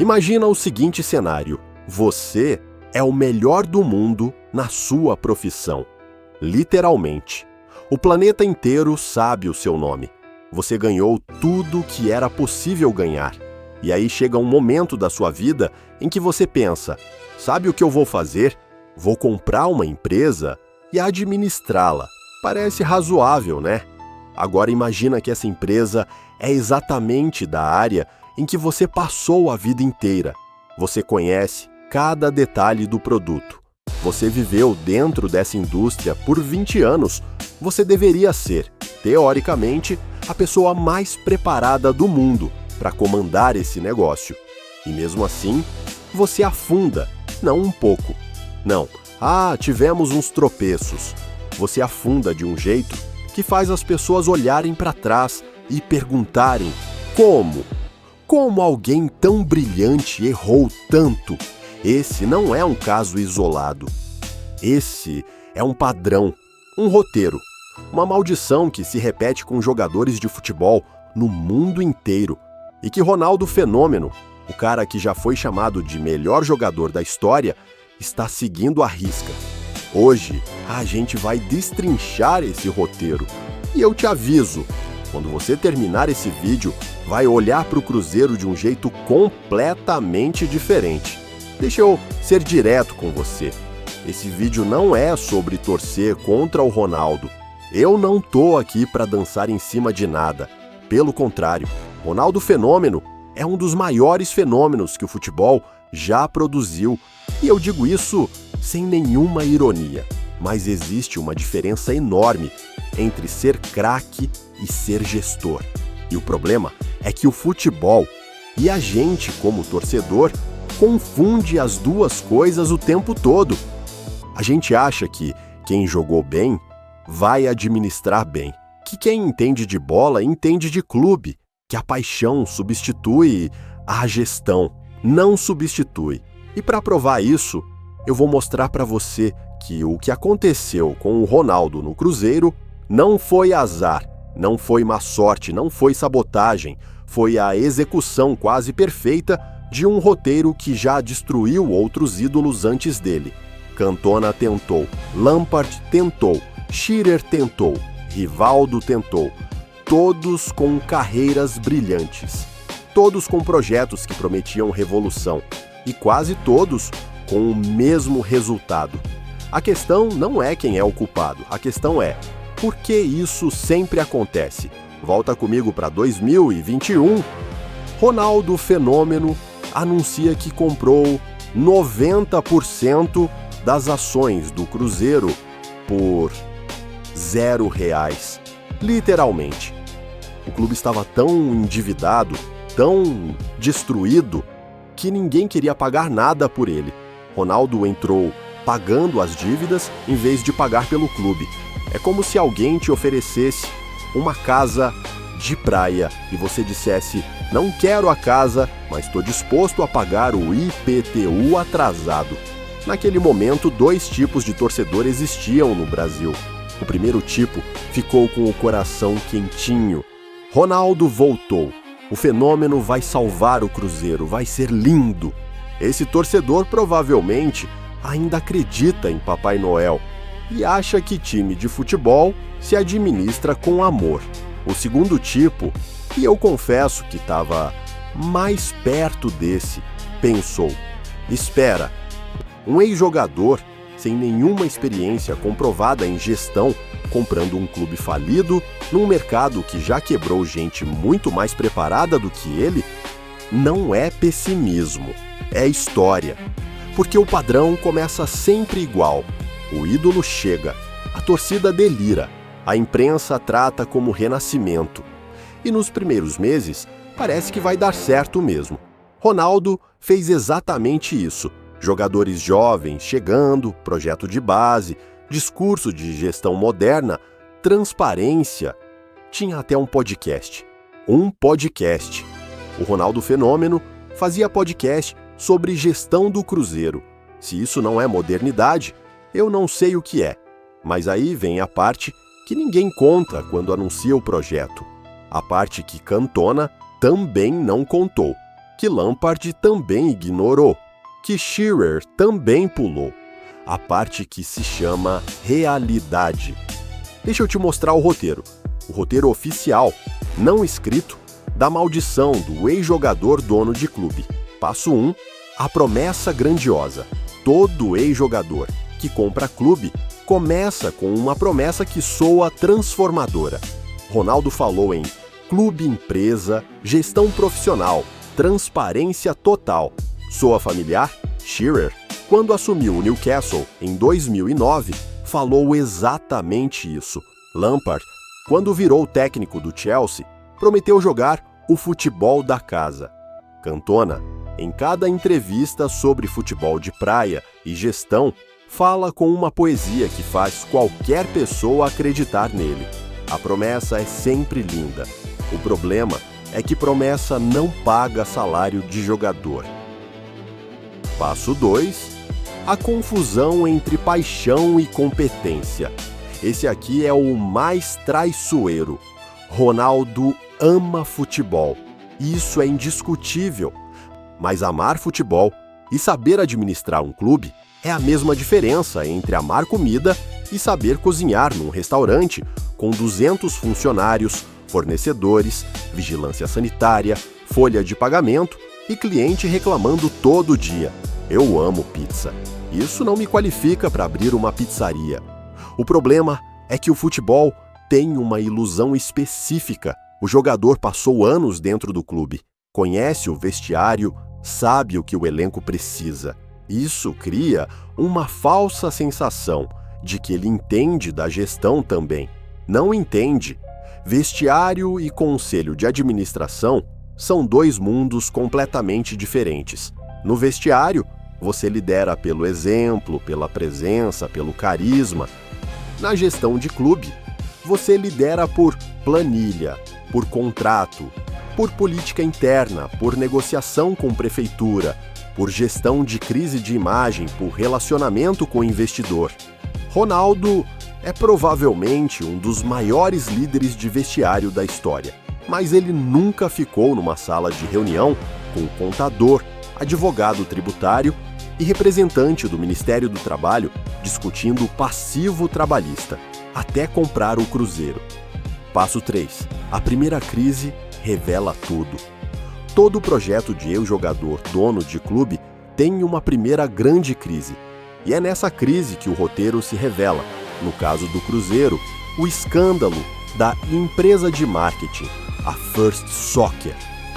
Imagina o seguinte cenário: você é o melhor do mundo na sua profissão. Literalmente. O planeta inteiro sabe o seu nome. Você ganhou tudo que era possível ganhar. E aí chega um momento da sua vida em que você pensa: sabe o que eu vou fazer? Vou comprar uma empresa e administrá-la. Parece razoável, né? Agora imagina que essa empresa é exatamente da área em que você passou a vida inteira. Você conhece cada detalhe do produto. Você viveu dentro dessa indústria por 20 anos. Você deveria ser, teoricamente, a pessoa mais preparada do mundo para comandar esse negócio. E mesmo assim, você afunda, não um pouco. Não, tivemos uns tropeços. Você afunda de um jeito que faz as pessoas olharem para trás e perguntarem: como? Como alguém tão brilhante errou tanto? Esse não é um caso isolado. Esse é um padrão, um roteiro, uma maldição que se repete com jogadores de futebol no mundo inteiro e que Ronaldo Fenômeno, o cara que já foi chamado de melhor jogador da história, está seguindo à risca. Hoje, a gente vai destrinchar esse roteiro. E eu te aviso, quando você terminar esse vídeo, vai olhar para o Cruzeiro de um jeito completamente diferente. Deixa eu ser direto com você. Esse vídeo não é sobre torcer contra o Ronaldo. Eu não tô aqui para dançar em cima de nada. Pelo contrário, Ronaldo Fenômeno é um dos maiores fenômenos que o futebol já produziu. E eu digo isso sem nenhuma ironia. Mas existe uma diferença enorme entre ser craque e ser gestor. E o problema é que o futebol e a gente, como torcedor, confunde as duas coisas o tempo todo. A gente acha que quem jogou bem vai administrar bem, que quem entende de bola entende de clube, que a paixão substitui a gestão, não substitui. E para provar isso, eu vou mostrar para você que o que aconteceu com o Ronaldo no Cruzeiro não foi azar, não foi má sorte, não foi sabotagem, foi a execução quase perfeita de um roteiro que já destruiu outros ídolos antes dele. Cantona tentou, Lampard tentou, Shearer tentou, Rivaldo tentou, todos com carreiras brilhantes, todos com projetos que prometiam revolução e quase todos com o mesmo resultado. A questão não é quem é o culpado, a questão é por que isso sempre acontece. Volta comigo para 2021. Ronaldo Fenômeno anuncia que comprou 90% das ações do Cruzeiro por R$0. Literalmente. O clube estava tão endividado, tão destruído, que ninguém queria pagar nada por ele. Ronaldo entrou pagando as dívidas em vez de pagar pelo clube. É como se alguém te oferecesse uma casa de praia e você dissesse: não quero a casa, mas estou disposto a pagar o IPTU atrasado. Naquele momento, 2 tipos de torcedor existiam no Brasil. O primeiro tipo ficou com o coração quentinho. Ronaldo voltou. O fenômeno vai salvar o Cruzeiro, vai ser lindo. Esse torcedor provavelmente ainda acredita em Papai Noel e acha que time de futebol se administra com amor. O segundo tipo, e eu confesso que estava mais perto desse, pensou: espera, um ex-jogador sem nenhuma experiência comprovada em gestão, comprando um clube falido, num mercado que já quebrou gente muito mais preparada do que ele? Não é pessimismo, é história. Porque o padrão começa sempre igual. O ídolo chega, a torcida delira, a imprensa trata como renascimento. E nos primeiros meses, parece que vai dar certo mesmo. Ronaldo fez exatamente isso. Jogadores jovens chegando, projeto de base, discurso de gestão moderna, transparência. Tinha até um podcast. Um podcast. O Ronaldo Fenômeno fazia podcast sobre gestão do Cruzeiro. Se isso não é modernidade, eu não sei o que é. Mas aí vem a parte que ninguém conta quando anuncia o projeto. A parte que Cantona também não contou, que Lampard também ignorou, que Shearer também pulou. A parte que se chama realidade. Deixa eu te mostrar o roteiro oficial, não escrito, da maldição do ex-jogador dono de clube. Passo 1, a promessa grandiosa. Todo ex-jogador que compra clube começa com uma promessa que soa transformadora. Ronaldo falou em clube-empresa, gestão profissional, transparência total. Soa familiar? Shearer, quando assumiu o Newcastle em 2009, falou exatamente isso. Lampard, quando virou técnico do Chelsea, prometeu jogar o futebol da casa. Cantona, em cada entrevista sobre futebol de praia e gestão, fala com uma poesia que faz qualquer pessoa acreditar nele. A promessa é sempre linda. O problema é que promessa não paga salário de jogador. Passo 2. A confusão entre paixão e competência. Esse aqui é o mais traiçoeiro. Ronaldo ama futebol. Isso é indiscutível. Mas amar futebol e saber administrar um clube é a mesma diferença entre amar comida e saber cozinhar num restaurante com 200 funcionários, fornecedores, vigilância sanitária, folha de pagamento e cliente reclamando todo dia. Eu amo pizza. Isso não me qualifica para abrir uma pizzaria. O problema é que o futebol tem uma ilusão específica. O jogador passou anos dentro do clube, conhece o vestiário, sabe o que o elenco precisa. Isso cria uma falsa sensação de que ele entende da gestão também. Não entende. Vestiário e conselho de administração são dois mundos completamente diferentes. No vestiário, você lidera pelo exemplo, pela presença, pelo carisma. Na gestão de clube, você lidera por planilha, por contrato, por política interna, por negociação com prefeitura, por gestão de crise de imagem, por relacionamento com o investidor. Ronaldo é provavelmente um dos maiores líderes de vestiário da história, mas ele nunca ficou numa sala de reunião com contador, advogado tributário e representante do Ministério do Trabalho discutindo o passivo trabalhista, até comprar o Cruzeiro. Passo 3. A primeira crise revela tudo. Todo projeto de ex-jogador dono de clube tem uma primeira grande crise. E é nessa crise que o roteiro se revela. No caso do Cruzeiro, o escândalo da empresa de marketing, a First Soccer.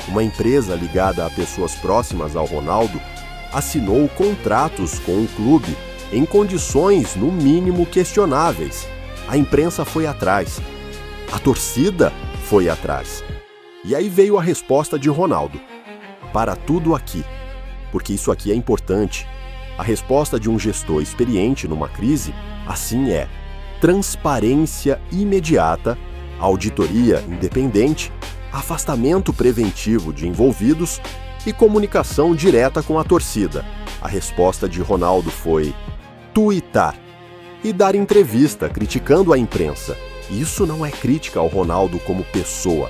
Uma empresa ligada a pessoas próximas ao Ronaldo assinou contratos com o clube em condições, no mínimo, questionáveis. A imprensa foi atrás. A torcida foi atrás. E aí veio a resposta de Ronaldo. Para tudo aqui. Porque isso aqui é importante. A resposta de um gestor experiente numa crise, assim é: transparência imediata, auditoria independente, afastamento preventivo de envolvidos e comunicação direta com a torcida. A resposta de Ronaldo foi tuitar e dar entrevista criticando a imprensa. Isso não é crítica ao Ronaldo como pessoa.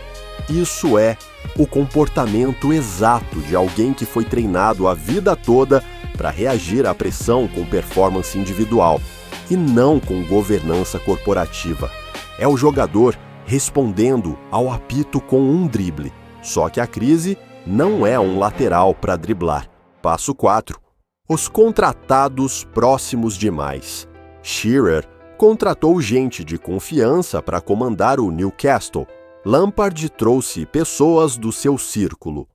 Isso é o comportamento exato de alguém que foi treinado a vida toda para reagir à pressão com performance individual e não com governança corporativa. É o jogador respondendo ao apito com um drible. Só que a crise não é um lateral para driblar. Passo 4. Os contratados próximos demais. Shearer contratou gente de confiança para comandar o Newcastle. Lampard trouxe pessoas do seu círculo.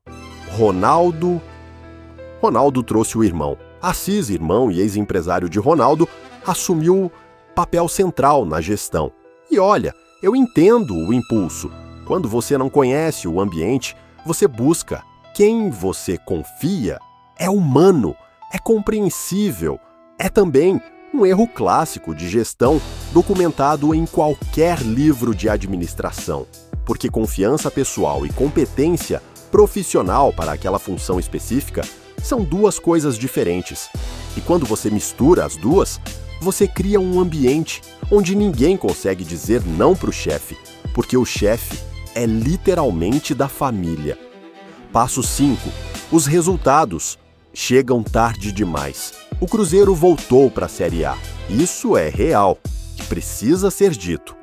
Ronaldo trouxe o irmão. Assis, irmão e ex-empresário de Ronaldo, assumiu papel central na gestão. E olha, eu entendo o impulso. Quando você não conhece o ambiente, você busca. Quem você confia é humano, é compreensível. É também um erro clássico de gestão documentado em qualquer livro de administração. Porque confiança pessoal e competência profissional para aquela função específica são duas coisas diferentes. E quando você mistura as duas, você cria um ambiente onde ninguém consegue dizer não para o chefe, porque o chefe é literalmente da família. Passo 5. Os resultados chegam tarde demais. O Cruzeiro voltou para a Série A. Isso é real, que precisa ser dito.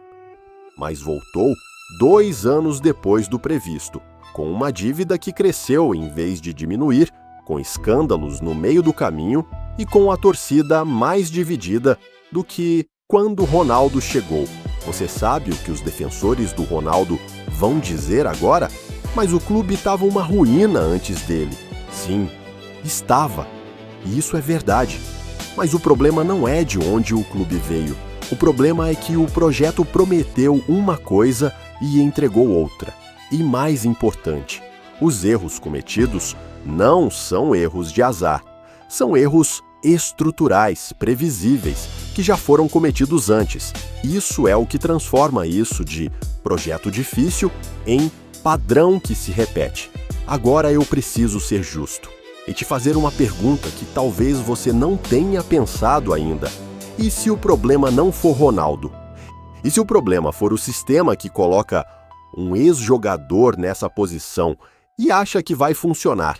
Mas voltou 2 anos depois do previsto, com uma dívida que cresceu em vez de diminuir, com escândalos no meio do caminho e com a torcida mais dividida do que quando Ronaldo chegou. Você sabe o que os defensores do Ronaldo vão dizer agora? Mas o clube estava uma ruína antes dele. Sim, estava. E isso é verdade. Mas o problema não é de onde o clube veio. O problema é que o projeto prometeu uma coisa e entregou outra. E mais importante, os erros cometidos não são erros de azar. São erros estruturais, previsíveis, que já foram cometidos antes. Isso é o que transforma isso de projeto difícil em padrão que se repete. Agora eu preciso ser justo e te fazer uma pergunta que talvez você não tenha pensado ainda. E se o problema não for Ronaldo? E se o problema for o sistema que coloca um ex-jogador nessa posição e acha que vai funcionar?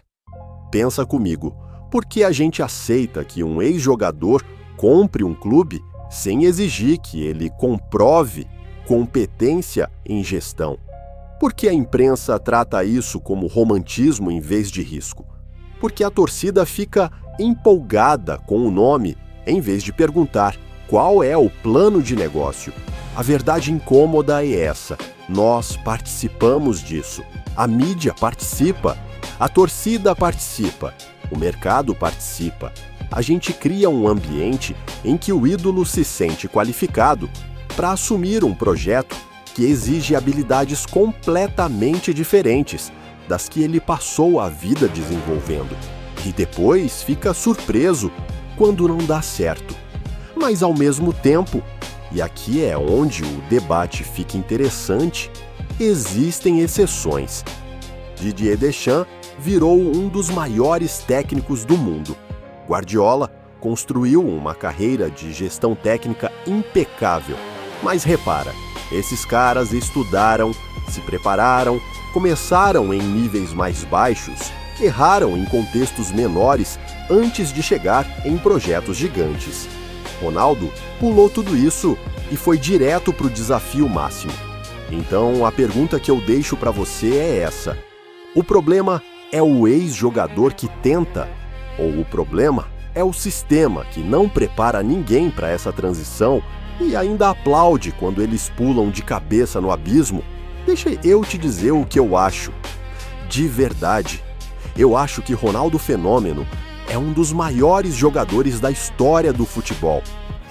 Pensa comigo, por que a gente aceita que um ex-jogador compre um clube sem exigir que ele comprove competência em gestão? Por que a imprensa trata isso como romantismo em vez de risco? Porque a torcida fica empolgada com o nome em vez de perguntar qual é o plano de negócio. A verdade incômoda é essa: nós participamos disso. A mídia participa, a torcida participa, o mercado participa. A gente cria um ambiente em que o ídolo se sente qualificado para assumir um projeto que exige habilidades completamente diferentes das que ele passou a vida desenvolvendo. E depois fica surpreso quando não dá certo. Mas ao mesmo tempo, e aqui é onde o debate fica interessante, existem exceções. Didier Deschamps virou um dos maiores técnicos do mundo. Guardiola construiu uma carreira de gestão técnica impecável. Mas repara, esses caras estudaram, se prepararam, começaram em níveis mais baixos, erraram em contextos menores antes de chegar em projetos gigantes. Ronaldo pulou tudo isso e foi direto para o desafio máximo. Então a pergunta que eu deixo para você é essa: o problema é o ex-jogador que tenta? Ou o problema é o sistema que não prepara ninguém para essa transição e ainda aplaude quando eles pulam de cabeça no abismo? Deixa eu te dizer o que eu acho. De verdade, eu acho que Ronaldo Fenômeno é um dos maiores jogadores da história do futebol.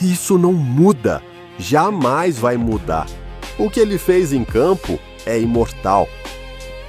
Isso não muda, jamais vai mudar. O que ele fez em campo é imortal.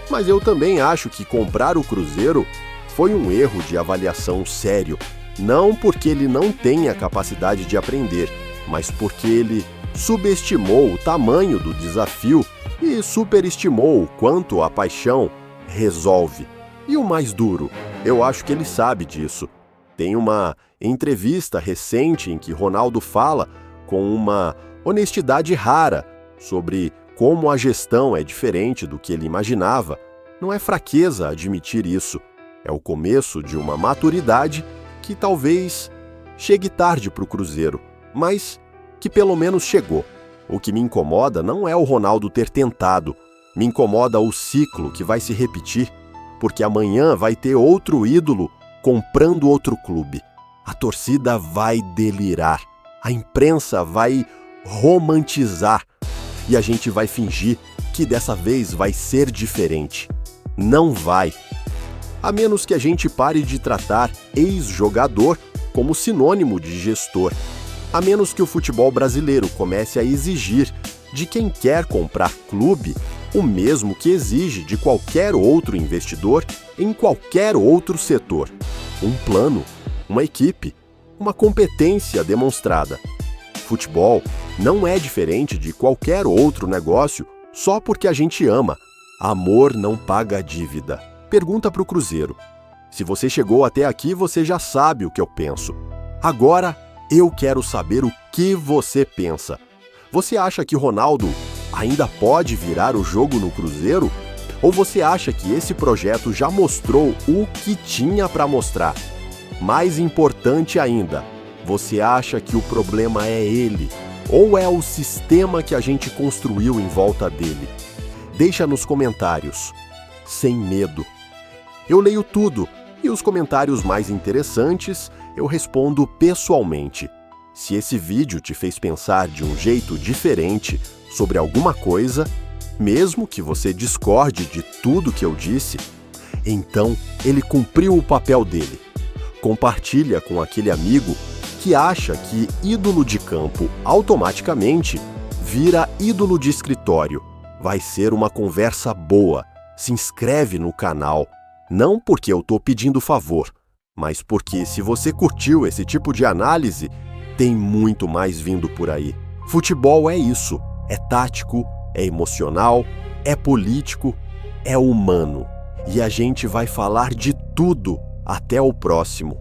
Mas eu também acho que comprar o Cruzeiro foi um erro de avaliação sério. Não porque ele não tenha capacidade de aprender, mas porque ele subestimou o tamanho do desafio e superestimou o quanto a paixão resolve. E o mais duro, eu acho que ele sabe disso. Tem uma entrevista recente em que Ronaldo fala com uma honestidade rara sobre como a gestão é diferente do que ele imaginava. Não é fraqueza admitir isso. É o começo de uma maturidade que talvez chegue tarde para o Cruzeiro, mas que pelo menos chegou. O que me incomoda não é o Ronaldo ter tentado, me incomoda o ciclo que vai se repetir, porque amanhã vai ter outro ídolo comprando outro clube. A torcida vai delirar, a imprensa vai romantizar e a gente vai fingir que dessa vez vai ser diferente. Não vai. A menos que a gente pare de tratar ex-jogador como sinônimo de gestor. A menos que o futebol brasileiro comece a exigir de quem quer comprar clube o mesmo que exige de qualquer outro investidor em qualquer outro setor. Um plano, uma equipe, uma competência demonstrada. Futebol não é diferente de qualquer outro negócio só porque a gente ama. Amor não paga dívida. Pergunta para o Cruzeiro. Se você chegou até aqui, você já sabe o que eu penso. Agora, eu quero saber o que você pensa. Você acha que Ronaldo ainda pode virar o jogo no Cruzeiro? Ou você acha que esse projeto já mostrou o que tinha para mostrar? Mais importante ainda, você acha que o problema é ele ou é o sistema que a gente construiu em volta dele? Deixa nos comentários, sem medo. Eu leio tudo e os comentários mais interessantes eu respondo pessoalmente. Se esse vídeo te fez pensar de um jeito diferente sobre alguma coisa, mesmo que você discorde de tudo que eu disse, então ele cumpriu o papel dele. Compartilha com aquele amigo que acha que ídolo de campo automaticamente vira ídolo de escritório. Vai ser uma conversa boa. Se inscreve no canal, não porque eu tô pedindo favor, mas porque se você curtiu esse tipo de análise, tem muito mais vindo por aí. Futebol é isso, é tático, é emocional, é político, é humano. E a gente vai falar de tudo. Até o próximo.